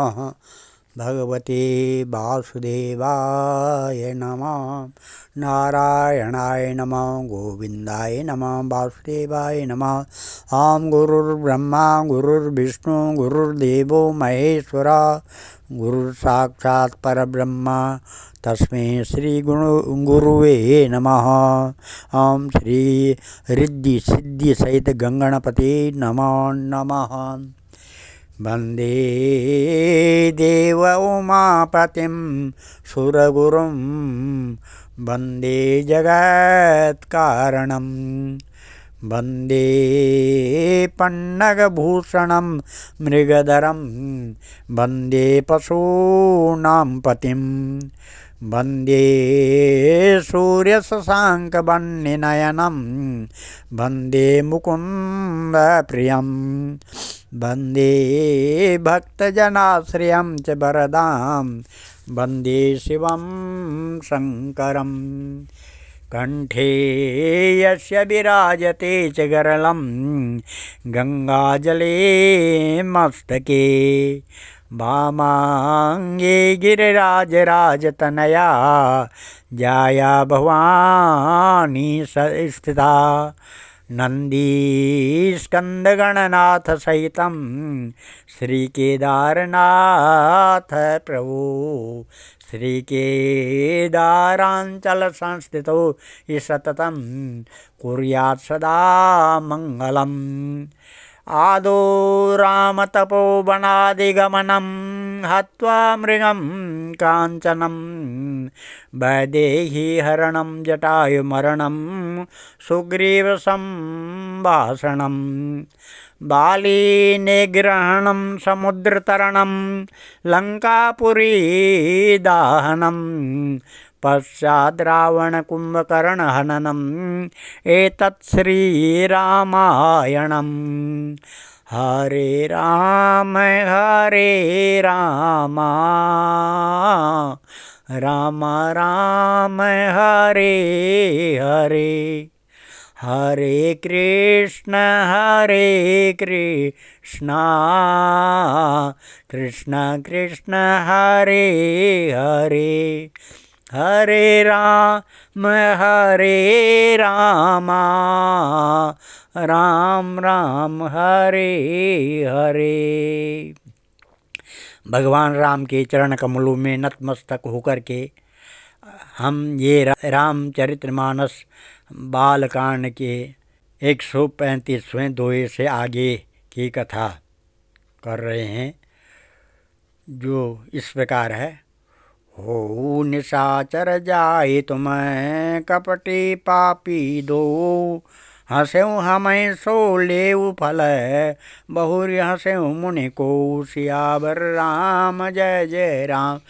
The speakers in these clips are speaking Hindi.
नमः। भगवते वासुदेवाय नमः। नारायणाय नमः। गोविंदाय नमः। वासुदेवाय नमः। ओम गुरुर्ब्रह्मा गुरुर्विष्णु गुरुर्देवो महेश्वरा गुरुसाक्षात् परब्रह्म तस्मै श्री गुरुवे नमः। ओम श्री रिद्धि सिद्धि सहित गंगणपते नमो नमः। वंदे देव उमापतिं सुरगुरुं वंदे जगत्कारणं वंदे पन्नगभूषणं मृगधरं वंदे पशूनां पतिं वंदे सूर्यशशाङ्कवर्णनयनं वंदे मुकुन्दप्रियं वंदे भक्तजनाश्रयं च वरदां वंदे शिवं शङ्करं। कंठे यस्य विराजते च गरलं गंगाजले मस्तके वामांगे गिरिराजराजतनया जाया भवानी स्थिता नंदीस्कंदगणनाथ सहितं श्रीकेदारनाथ प्रभु श्रीकेदारांचल संस्थितो सततं कुर्यात् सदा मंगलम्। आदो रामतपोवनादिगमनं हत्वा मृगं काञ्चनं वैदेही हरणं जटायुमरणं सुग्रीवसंभाषणं बालीनिग्रहणं समुद्रतरणं लङ्कापुरीदाहनं पश्चात् रावणकुम्भकर्णहननम् एतत् श्रीरामायणम्। हरे राम राम राम हरे हरे हरे कृष्ण कृष्ण कृष्ण हरे हरे हरे राम राम राम हरे हरे। भगवान राम के चरण कमलों में नतमस्तक होकर के हम ये रामचरितमानस बालकांड के 135वें दोहे से आगे की कथा कर रहे हैं, जो इस प्रकार है। हो निशाचर जाए तुम्हें कपटी पापी दो हंस्यु हमें सो लेउ फल बहुरी हंस्यु मुनि को सियावर राम जय जय राम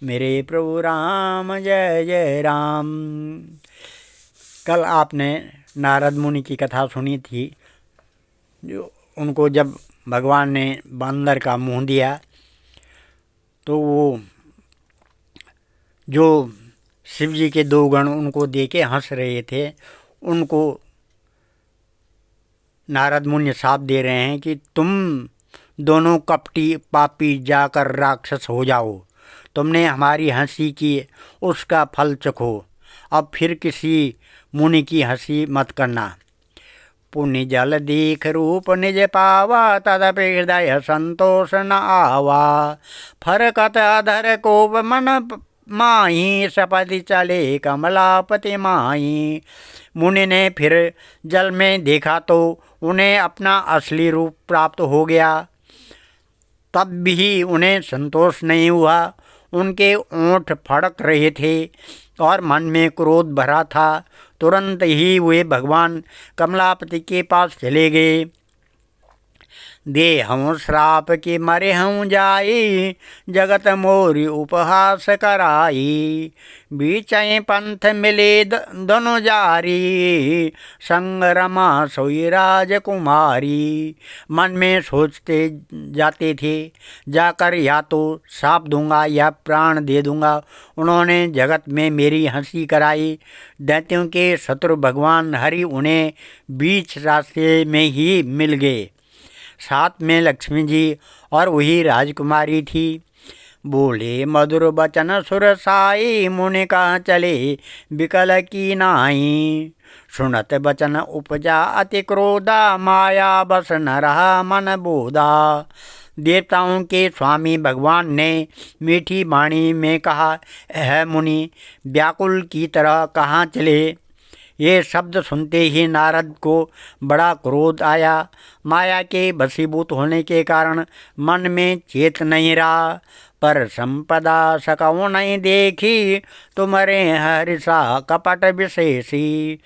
मेरे प्रभु राम जय जय राम। कल आपने नारद मुनि की कथा सुनी थी, जो उनको जब भगवान ने बंदर का मुंह दिया तो वो जो शिव जी के 2 गण उनको देके हंस रहे थे, उनको नारद मुनि शाप दे रहे हैं कि तुम दोनों कपटी पापी जाकर राक्षस हो जाओ। तुमने हमारी हंसी की, उसका फल चखो। अब फिर किसी मुनि की हंसी मत करना। पुण्य जल दीख रूप निज पावा तदपि हृदय संतोष न आवा। फरकत अधर कोप मन माही सपदि चले कमलापति माही। मुनि ने फिर जल में देखा तो उन्हें अपना असली रूप प्राप्त हो गया। तब भी उन्हें संतोष नहीं हुआ। उनके ओंठ फड़क रहे थे और मन में क्रोध भरा था। तुरंत ही वे भगवान कमलापति के पास चले गए। दे हूँ श्राप के मरे हूँ जाई जगत मोरी उपहास कराई। बीचय पंथ मिले दोनों जारी संग रमा सोई राजकुमारी। मन में सोचते जाते थे, जाकर या तो शाप दूंगा या प्राण दे दूंगा। उन्होंने जगत में मेरी हंसी कराई। दैत्यों के शत्रु भगवान हरि उन्हें बीच रास्ते में ही मिल गए। साथ में लक्ष्मी जी और वही राजकुमारी थी। बोले मधुर बचन सुरसाई, मुनि कह चले बिकल की नाई। सुनत बचन उपजा अति क्रोधा, माया बस न रहा मन बोधा। देवताओं के स्वामी भगवान ने मीठी वाणी में कहा, है मुनि व्याकुल की तरह कहाँ चले। ये शब्द सुनते ही नारद को बड़ा क्रोध आया। माया के वशीभूत होने के कारण मन में चेत नहीं रहा। पर संपदा सकौ नहीं देखी, तुम्हारे हरिषा कपट विशेषी।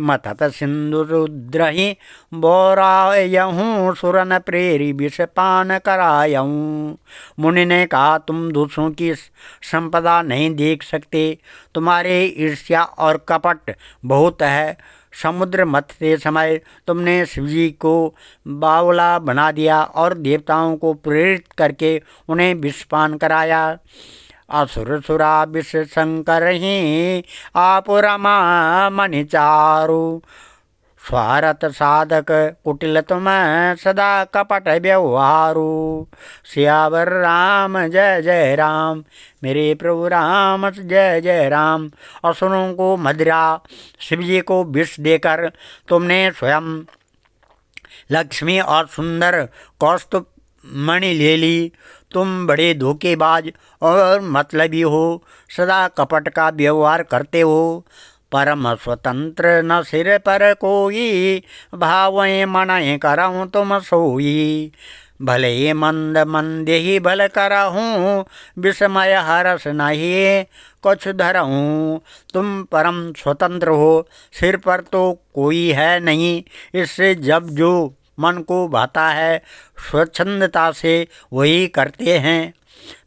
मथत सिंधु रुद्रहि बोरायहूँ, सुरन प्रेरी विष पान करायहूँ। मुनि ने कहा, तुम दूसरों की संपदा नहीं देख सकते, तुम्हारे ईर्ष्या और कपट बहुत है। समुद्र मथते समय तुमने शिवजी को बावला बना दिया और देवताओं को प्रेरित करके उन्हें विषपान कराया। असुर सुरा विष शंकर ही, आप रमा मनि चारु। स्वारथ साधक कुटिल तुम, सदा कपट व्यवहारु। सियावर राम जय जय राम, मेरे प्रभु राम जय जय राम। असुरों को मदिरा, शिवजी को विष देकर तुमने स्वयं लक्ष्मी और सुंदर कौस्तुभ मणि ले ली। तुम बड़े धोखेबाज और मतलबी हो, सदा कपट का व्यवहार करते हो। परम स्वतंत्र न सिर पर कोई, भावें मनय करहूँ तुम सोई। भले मंद मंदे ही भल करहूँ, विस्मय हरस नहीं कुछ धरहूँ। तुम परम स्वतंत्र हो, सिर पर तो कोई है नहीं। इससे जब जो मन को भाता है स्वच्छंदता से वही करते हैं।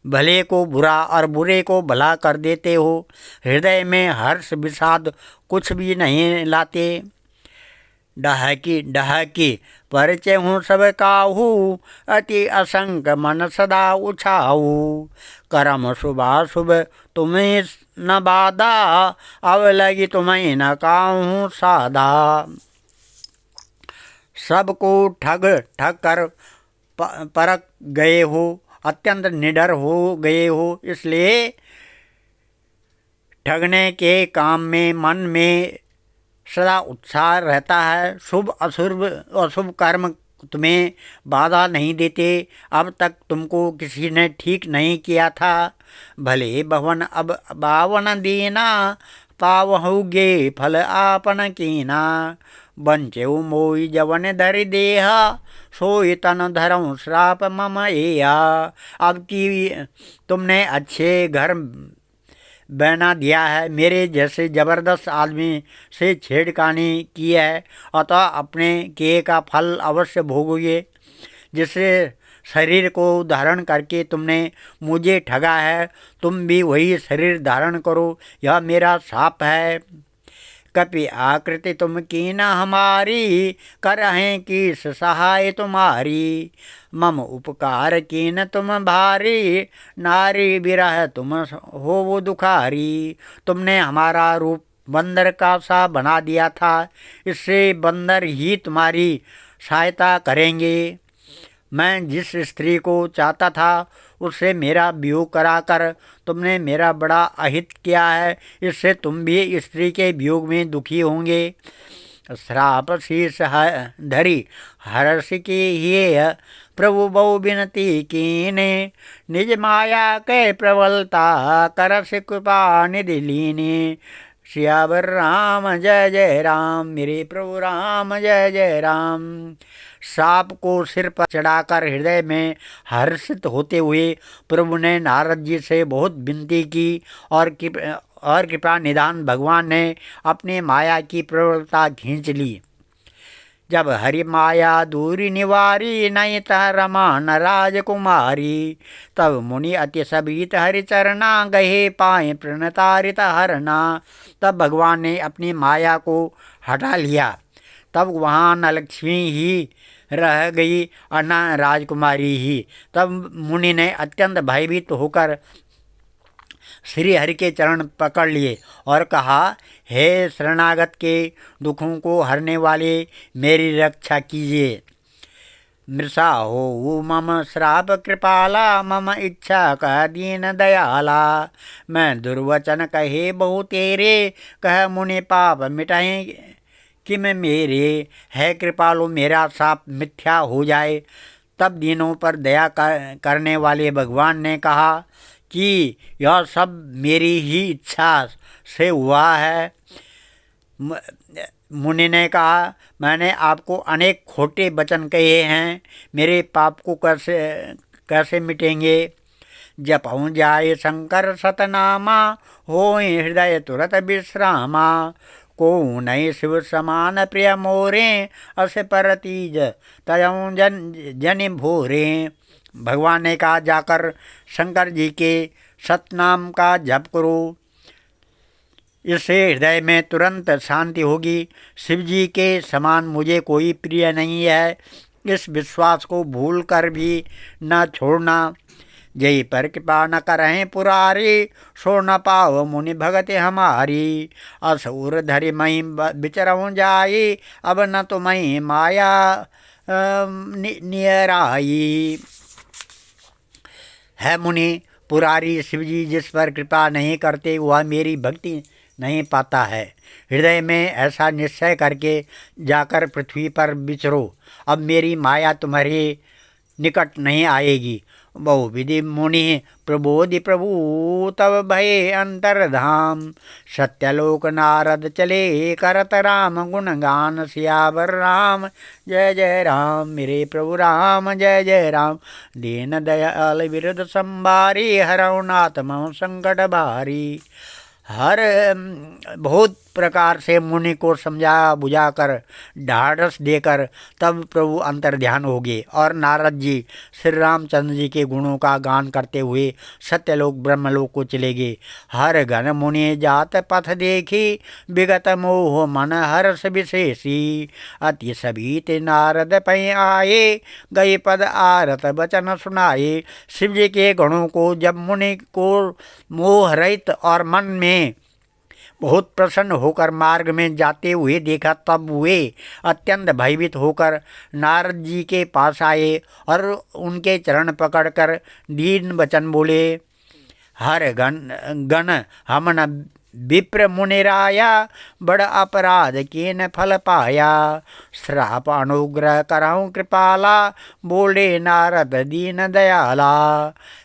भले को बुरा और बुरे को भला कर देते हो। हृदय में हर्ष विषाद कुछ भी नहीं लाते। डहकी डहकी परिचय हूँ सब काहू, अति असंक मन सदा उछाऊ। कर्म शुभाशुभ तुम्हें न बाधा, अब लगी तुम्हें न काहू साधा। सबको ठग ठग कर परख गए हो, अत्यंत निडर हो गए हो, इसलिए ठगने के काम में मन में सदा उत्साह रहता है। शुभ अशुभ कर्म तुम्हें बाधा नहीं देते। अब तक तुमको किसी ने ठीक नहीं किया था। भले भवन अब बावन दीना, पावहुगे फल आपन कीना। बंचेऊ मोई जवन धरि देहा, सोई तन धरऊँ श्राप मम एया। अब की तुमने अच्छे घर बना दिया है, मेरे जैसे जबरदस्त आदमी से छेड़खानी की है, अतः अपने किए का फल अवश्य भोगोगे। जिससे शरीर को धारण करके तुमने मुझे ठगा है, तुम भी वही शरीर धारण करो, यह मेरा शाप है। कपि आकृति तुम कीना हमारी, करहें की सहाय तुम्हारी। मम उपकार कीन तुम भारी, नारी विरह तुम हो वो दुखारी। तुमने हमारा रूप बंदर का सा बना दिया था, इससे बंदर ही तुम्हारी सहायता करेंगे। मैं जिस स्त्री को चाहता था उससे मेरा वियोग कराकर तुमने मेरा बड़ा अहित किया है, इससे तुम भी स्त्री के वियोग में दुखी होंगे। श्राप शीर्ष धरी हर्ष की ही, प्रभु बहु विनती कीने। निज माया के प्रबलता, करस कृपा निधि लीने। सियावर राम जय जय राम, मेरे प्रभु राम जय जय राम। सांप को सिर पर चढ़ाकर हृदय में हर्षित होते हुए प्रभु ने नारद जी से बहुत विनती की और कृपा निधान भगवान ने अपनी माया की प्रबलता खींच ली। जब हरि माया दूरी निवारी, नहीं तह रमा न राजकुमारी। तब मुनि अति सबीत हरि चरना, गहे पाए प्रणतारित हरना। तब भगवान ने अपनी माया को हटा लिया। तब वहाँ न लक्ष्मी ही रह गई और न राजकुमारी ही। तब मुनि ने अत्यंत भयभीत होकर श्री हरि के चरण पकड़ लिए और कहा, हे शरणागत के दुखों को हरने वाले, मेरी रक्षा कीजिए। मृषा हो मम श्राप कृपाला, मम इच्छा कह दीन दयाला। मैं दुर्वचन कहे बहु तेरे, कह मुनि पाप मिटाए किम मेरे। है कृपालु मेरा शाप मिथ्या हो जाए। तब दीनों पर दया करने वाले भगवान ने कहा कि यह सब मेरी ही इच्छा से हुआ है। मुनि ने कहा, मैंने आपको अनेक खोटे वचन कहे हैं, मेरे पाप को कैसे कैसे मिटेंगे। जपऊँ जाए शंकर सतनामा, होए हृदय तुरत विश्रामा। को नहीं शिव समान प्रिय मोरे, अस पर तीज तयऊँ जन भोरे। भगवान ने कहा, जाकर शंकर जी के सतनाम का जप करो, इससे हृदय में तुरंत शांति होगी। शिव जी के समान मुझे कोई प्रिय नहीं है, इस विश्वास को भूल कर भी न छोड़ना। जय पर कृपा न करें पुरारी, सो न पाव मुनि भगत हमारी। असुर धरि मई विचरऊँ जाई, अब न तो मई माया नियराई। है मुनि पुरारी, शिवजी जिस पर कृपा नहीं करते वह मेरी भक्ति नहीं पाता है। हृदय में ऐसा निश्चय करके जाकर पृथ्वी पर विचरो, अब मेरी माया तुम्हारे निकट नहीं आएगी। बहुविधि मुनि प्रबोधि प्रभु, तब भय अंतरधाम। सत्यलोक नारद चले, करत राम गुणगान। सियावर राम जय जय राम, मेरे प्रभु राम जय जय राम। दीन दयाल विरुद्ध संभारी, हरऊ नाथ मम संकट भारी। हर बहुत प्रकार से मुनि को समझा बुझाकर ढाढ़स देकर तब प्रभु अंतर ध्यान हो गए और नारद जी श्री रामचंद्र जी के गुणों का गान करते हुए सत्यलोक ब्रह्मलोक को चले गए। हर घन मुनि जात पथ देखी, विगत मोह मन हर्ष विशेषी। अति सभीत नारद पै आए, गए पद आरत वचन सुनाए। शिव जी के गुणों को जब मुनि को मोह रहित और मन में बहुत प्रसन्न होकर मार्ग में जाते हुए देखा, तब वे अत्यंत भयभीत होकर नारद जी के पास आए और उनके चरण पकड़कर दीन वचन बोले। हर गण हमन विप्र मुनिराया, बड़ अपराध कीन फल पाया। श्राप अनुग्रह कराऊँ कृपाला, बोले नारद दीन दयाला।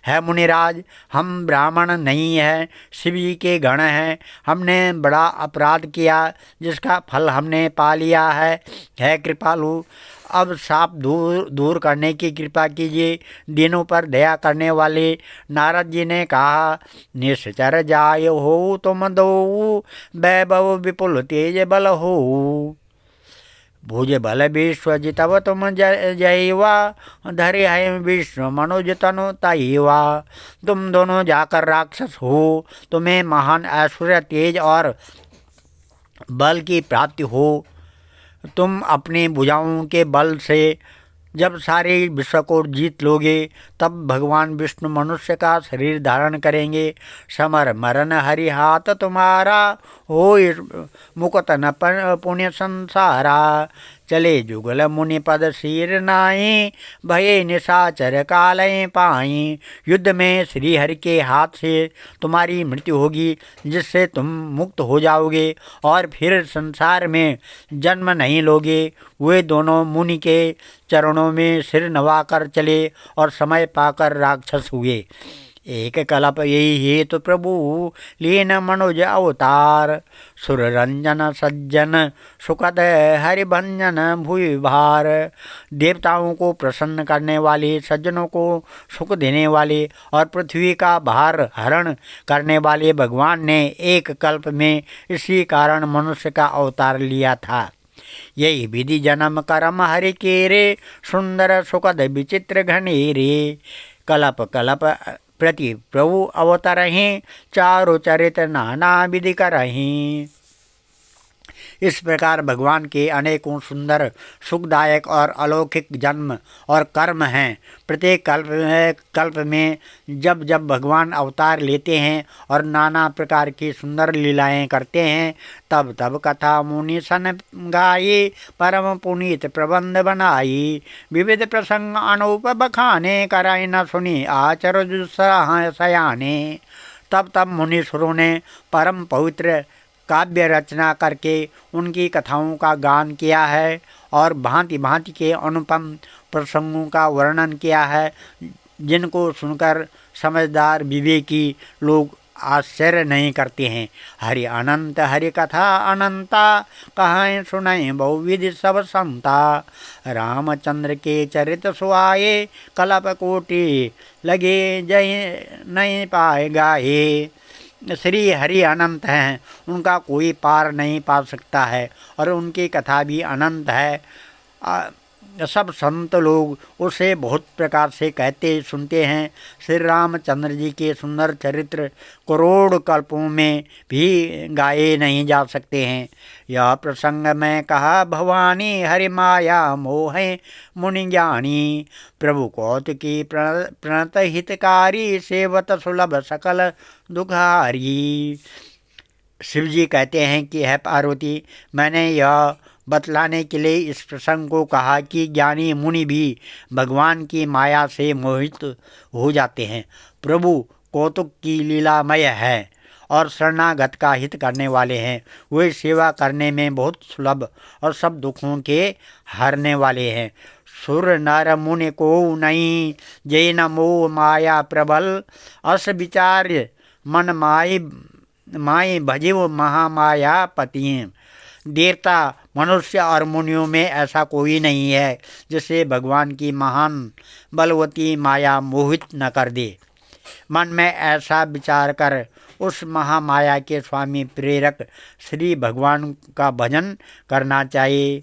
है मुनिराज, हम ब्राह्मण नहीं हैं, शिव जी के गण हैं। हमने बड़ा अपराध किया जिसका फल हमने पा लिया है कृपालु, अब साप दूर करने की कृपा कीजिए। दीनों पर दया करने वाले नारद जी ने कहा, निश्चर जाय हो तुम दो, वैभव विपुल तेज बल हो। भुज बल विश्व जितव तुम जयवा, धरे है विष्णु मनोज तनु तयवा। तुम दोनों जाकर राक्षस हो, तुम्हें महान ऐश्वर्य तेज और बल की प्राप्ति हो। तुम अपनी भुजाओं के बल से जब सारे विश्व को जीत लोगे, तब भगवान विष्णु मनुष्य का शरीर धारण करेंगे। समर मरण हरि हाथ तुम्हारा, हो मुकुत न पुण्य संसारा। चले जुगल मुनि पद शीर नाई, भये निशाचर कालय पाई। युद्ध में श्री हरि के हाथ से तुम्हारी मृत्यु होगी, जिससे तुम मुक्त हो जाओगे और फिर संसार में जन्म नहीं लोगे। वे दोनों मुनि के चरणों में सिर नवाकर चले और समय पाकर राक्षस हुए। एक कल्प यही हेतु प्रभु, लीन मनुज अवतार। सुर रंजन सज्जन सुखद हरिभंजन भूय भार। देवताओं को प्रसन्न करने वाले, सज्जनों को सुख देने वाले और पृथ्वी का भार हरण करने वाले भगवान ने एक कल्प में इसी कारण मनुष्य का अवतार लिया था। यही विधि जन्म कर्म हरि केरे, सुंदर सुखद विचित्र घनेरे। कल्प कल्प प्रति प्रभु अवतरहि, चारु चरित नाना विधि करहि। इस प्रकार भगवान के अनेकों सुंदर, सुखदायक और अलौकिक जन्म और कर्म हैं। प्रत्येक कल्प में जब जब भगवान अवतार लेते हैं और नाना प्रकार की सुंदर लीलाएं करते हैं, तब तब कथा मुनि सन गाई, परम पुनीत प्रबंध बनाई। विविध प्रसंग अनूप बखाने, कराई न सुनी आचर सयाने। तब तब मुनीश्वरों ने परम पवित्र काव्य रचना करके उनकी कथाओं का गान किया है और भांति भांति के अनुपम प्रसंगों का वर्णन किया है, जिनको सुनकर समझदार विवेकी लोग आश्चर्य नहीं करते हैं। हरि अनंत हरि कथा अनंता, कहें सुनाएं बहुविधि सब संता। रामचंद्र के चरित सुहाए, कल्प कोटि लगे जय नहीं पाए गाए। श्री हरि अनंत हैं, उनका कोई पार नहीं पा सकता है और उनकी कथा भी अनंत है। सब संत लोग उसे बहुत प्रकार से कहते सुनते हैं। श्री रामचंद्र जी के सुंदर चरित्र करोड़ कल्पों में भी गाए नहीं जा सकते हैं। यह प्रसंग में कहा भवानी, हरि माया मोह मुनि ज्ञानी। प्रभु कौतुकी प्रणत हितकारी, सेवत सुलभ सकल दुखारी। शिव जी कहते हैं कि है पार्वती, मैंने यह बतलाने के लिए इस प्रसंग को कहा कि ज्ञानी मुनि भी भगवान की माया से मोहित हो जाते हैं। प्रभु कौतुक की लीलामय है और शरणागत का हित करने वाले हैं। वे सेवा करने में बहुत सुलभ और सब दुखों के हरने वाले हैं। सुर नर मुनि को नहीं, जय न मोह माया प्रबल। अस विचार्य मन माई भजिव महामाया पति। देवता, मनुष्य और मुनियों में ऐसा कोई नहीं है जिसे भगवान की महान बलवती माया मोहित न कर दे। मन में ऐसा विचार कर उस महामाया के स्वामी प्रेरक श्री भगवान का भजन करना चाहिए।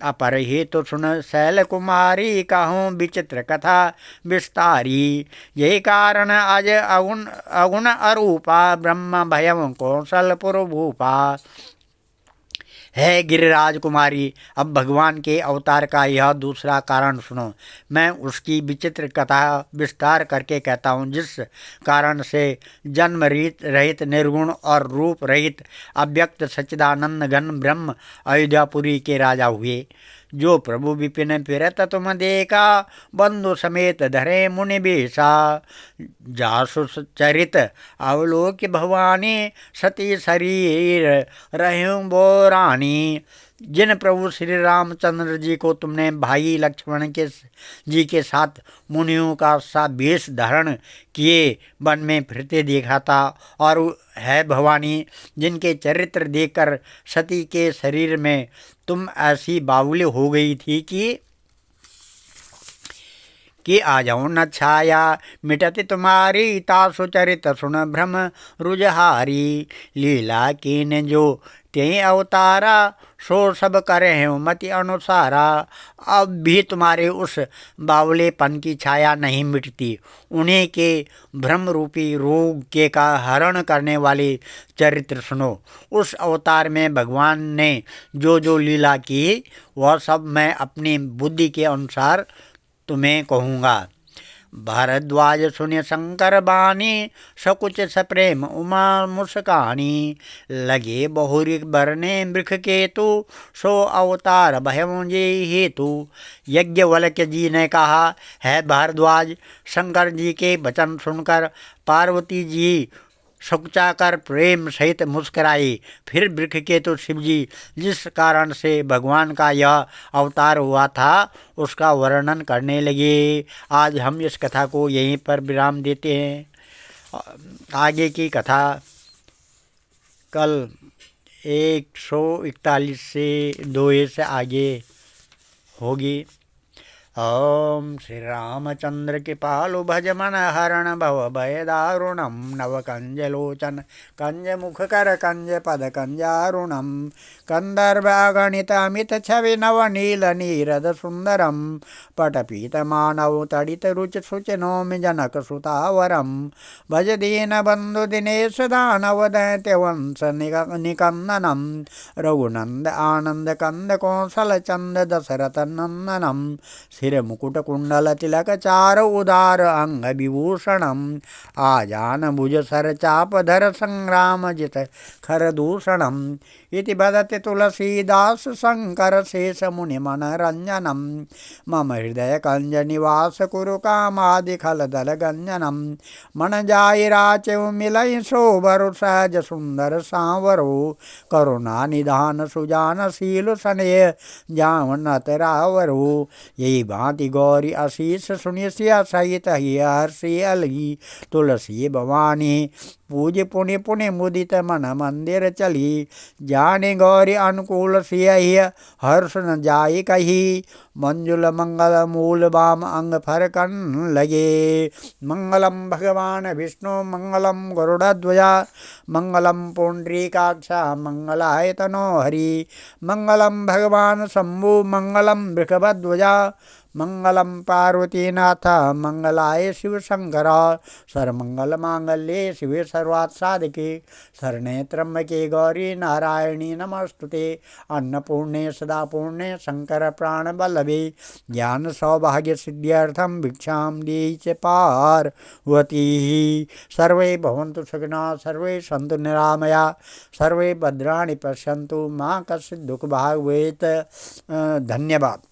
अपर ही तो सुन शैल कुमारी, कहूँ विचित्र कथा विस्तारी। यही कारण अज अगुण अरूपा, ब्रह्म भयम कौशलपुर भूपा। है गिरिराज कुमारी, अब भगवान के अवतार का यह दूसरा कारण सुनो। मैं उसकी विचित्र कथा विस्तार करके कहता हूँ, जिस कारण से जन्म रहित निर्गुण और रूप रहित अव्यक्त सच्चिदानंद घन ब्रह्म अयोध्यापुरी के राजा हुए। जो प्रभु विपिन फिरत तुम देखा, बंधु समेत धरे मुनि बेसा। जासु चरित अवलोक भवानी, सती शरीर रहूं बोरानी। जिन प्रभु श्री रामचंद्र जी को तुमने भाई लक्ष्मण जी के साथ मुनियों का सा वेश धारण किए वन में फिरते देखा था, और है भवानी, जिनके चरित्र देखकर सती के शरीर में तुम ऐसी बावली हो गई थी कि आ जाऊँ न छाया मिटती तुम्हारी। तासु चरित सुन भ्रम रुजहारी। लीला कीन जो ते अवतारा, सो सब करे हैं मति अनुसारा। अब भी तुम्हारे उस बावलेपन की छाया नहीं मिटती। उन्हीं के भ्रम रूपी रोग के का हरण करने वाले चरित्र सुनो। उस अवतार में भगवान ने जो जो लीला की, वह सब मैं अपनी बुद्धि के अनुसार तुम्हें कहूँगा। भारद्वाज सुने शंकर बानी, सकुच सप्रेम उमा मुस्कानी। लगे बहुरी बरने मृख केतु, सो अवतार भयम जे हेतु। यज्ञवल्क्य जी ने कहा, है भारद्वाज, शंकर जी के वचन सुनकर पार्वती जी सकुचाकर प्रेम सहित मुस्कराई। फिर वृक्ष के तो शिव जी जिस कारण से भगवान का यह अवतार हुआ था, उसका वर्णन करने लगे। आज हम इस कथा को यहीं पर विराम देते हैं। आगे की कथा कल 141 से 2 से आगे होगी। ओम श्री रामचंद्र कृपालु भज मन हरण भव भय दारुणम नव कंज लोचन कंज मुख कर कंज पद कंजारुणम कंदर्भगणित अमित छवि नव नील नीरद सुंदरम पटपीत मानव तड़ित रुच सुच नौमि जनक सुतावरम भज दीन बंधु दिनेश दानव दैत्य वंश निकंदनम रघुनंद आनंद कंद कौशल चंद दशरथ नंदनम सिर मुकुट कुंडल तिलक चार उदार अंग विभूषणम आजान भुज सर चाप धर संग्राम जित खर दूषणम इति बदते तुलसीदास शंकर शेष मुनि मन रंजनम मम हृदय कंज निवास कुरु कामादि खल दल गंजनम मन जाय राचेउ मिलई सोबर सहज सुंदर सांवरो करुणा निधान सुजान शील सनेह जावनत रावरो यही भांति गौरी आशीष सुनि सिया सहित ही हर्षि अलगी तुलसी भवानी पूज पुनि पुनि मुदित मन मंदिर चली जाने गौरी अनुकूल सिय हर्ष न जाय कही मंजुल मंगल मूल बाम अंग फरकन लगे मंगलम भगवान विष्णु मंगलम गरुड़ध्वजा मंगलम पुंडरीकाक्षा मंगलाय तनो हरि मंगलम भगवान शंभु मंगलम वृषभध्वजा मंगलम पार्वतीनाथ मंगलाय शिव शंकर सर्वमंगल मांगल्ये शिवे सर्वार्थ साधके शरणे त्र्यंबके गौरी नारायणी नमस्तुते अन्नपूर्णे सदा पूर्णे शंकर प्राण बल्लभे ज्ञान सौभाग्य सिद्ध्यर्थम भिक्षां देहि च पार्वती सर्वे भवन्तु सुखिनः सर्वे सन्तु निरामया सर्वे भद्राणि पश्यन्तु मा कश्चित् दुःखभाग् भवेत्। धन्यवाद।